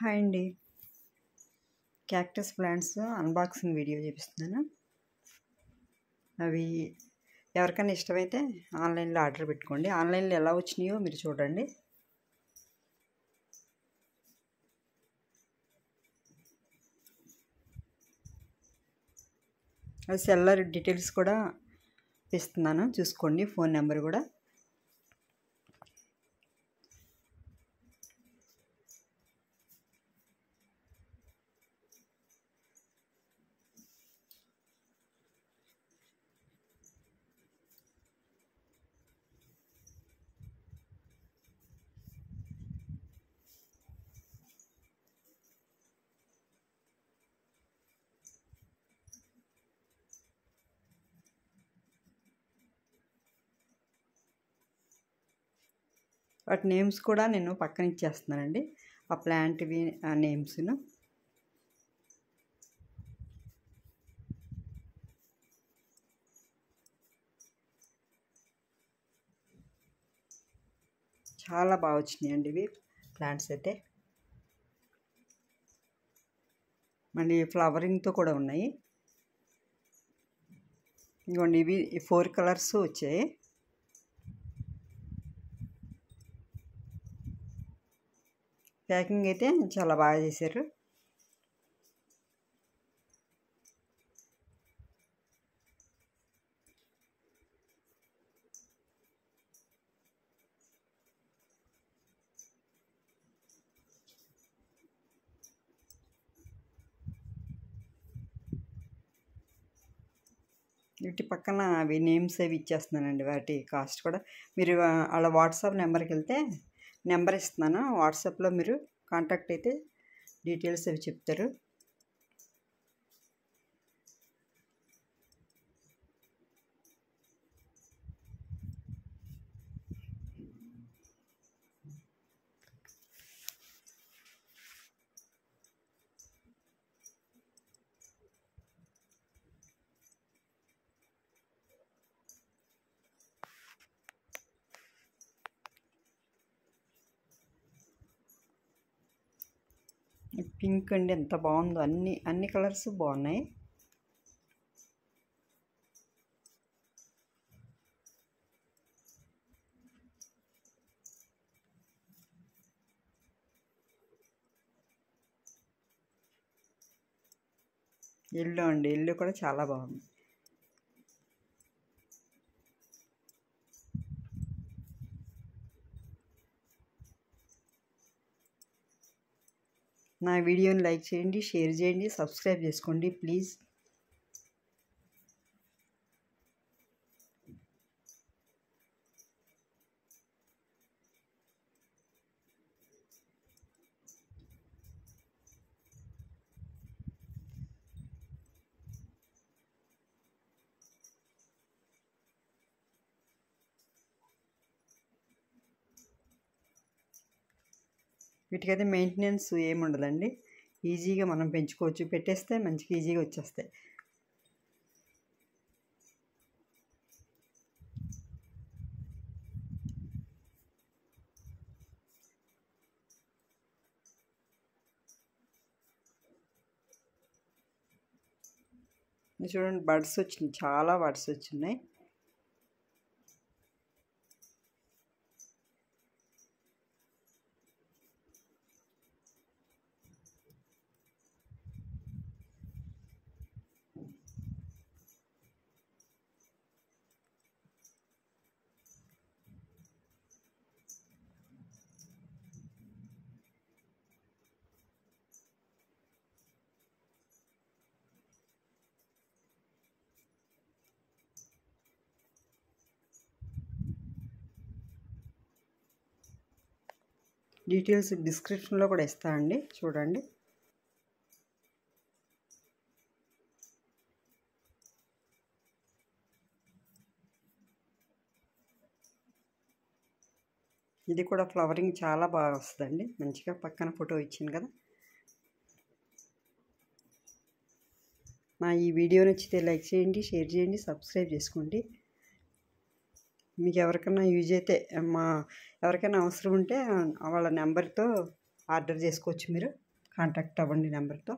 Hi అండి. Cactus plants unboxing video చూపిస్తున్నాను. అవి ఎవరికైనా ఇష్టమైతే ఆన్లైన్లో ఆర్డర్ పెట్టుకోండి. ఆన్లైన్లో ఎలా వచ్చినాయో మీరు చూడండి. అది సెల్లర్ డీటెయిల్స్ కూడా ఇస్తున్నాను, చూసుకోండి. ఫోన్ నెంబర్ కూడా. వాటి నేమ్స్ కూడా నేను పక్కన ఇచ్చేస్తున్నానండి, ఆ ప్లాంట్వి ఆ నేమ్స్ను. చాలా బాగా వచ్చినాయండి ఇవి ప్లాంట్స్ అయితే. మళ్ళీ ఫ్లవరింగ్తో కూడా ఉన్నాయి. ఇదిగోండి, ఇవి 4 కలర్స్ వచ్చాయి. ప్యాకింగ్ అయితే చాలా బాగా చేశారు. వీటి పక్కన అవి నేమ్స్ అవి ఇచ్చేస్తున్నానండి. వాటి కాస్ట్ కూడా మీరు వాళ్ళ వాట్సాప్ నెంబర్కి వెళ్తే నెంబర్ ఇస్తున్నాను. వాట్సాప్లో మీరు కాంటాక్ట్ అయితే డీటెయిల్స్ అవి చెప్తారు. పింక్ అండి, ఎంత బాగుందో. అన్ని కలర్స్ బాగున్నాయి. ఎల్లో అండి, ఎల్లో కూడా చాలా బాగుంది. నా వీడియోని లైక్ చేయండి, షేర్ చేయండి, సబ్స్క్రైబ్ చేసుకోండి ప్లీజ్. వీటికైతే మెయింటెనెన్స్ ఏముండదండి, ఈజీగా మనం పెంచుకోవచ్చు. పెట్టేస్తే మంచిగా ఈజీగా వచ్చేస్తాయి. చూడండి, బడ్స్ వచ్చినాయి, చాలా బడ్స్ వచ్చినాయి. డీటెయిల్స్ డిస్క్రిప్షన్లో కూడా ఇస్తానండి, చూడండి. ఇది కూడా ఫ్లవరింగ్ చాలా బాగా వస్తుందండి, మంచిగా. పక్కన ఫోటో ఇచ్చింది కదా. నా ఈ వీడియో నచ్చితే లైక్ చేయండి, షేర్ చేయండి, సబ్స్క్రైబ్ చేసుకోండి. మీకు ఎవరికైనా యూజ్ అయితే ఎవరికైనా అవసరం ఉంటే వాళ్ళ నెంబర్తో ఆర్డర్ చేసుకోవచ్చు మీరు. కాంటాక్ట్ అవ్వండి నెంబర్తో.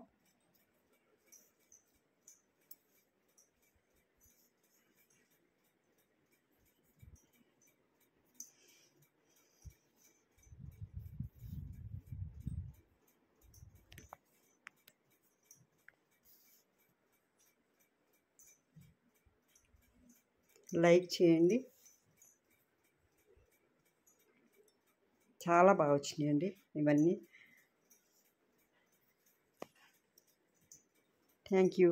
లైక్ చేయండి. చాలా బాగా వచ్చినాయండి ఇవన్నీ. Thank you.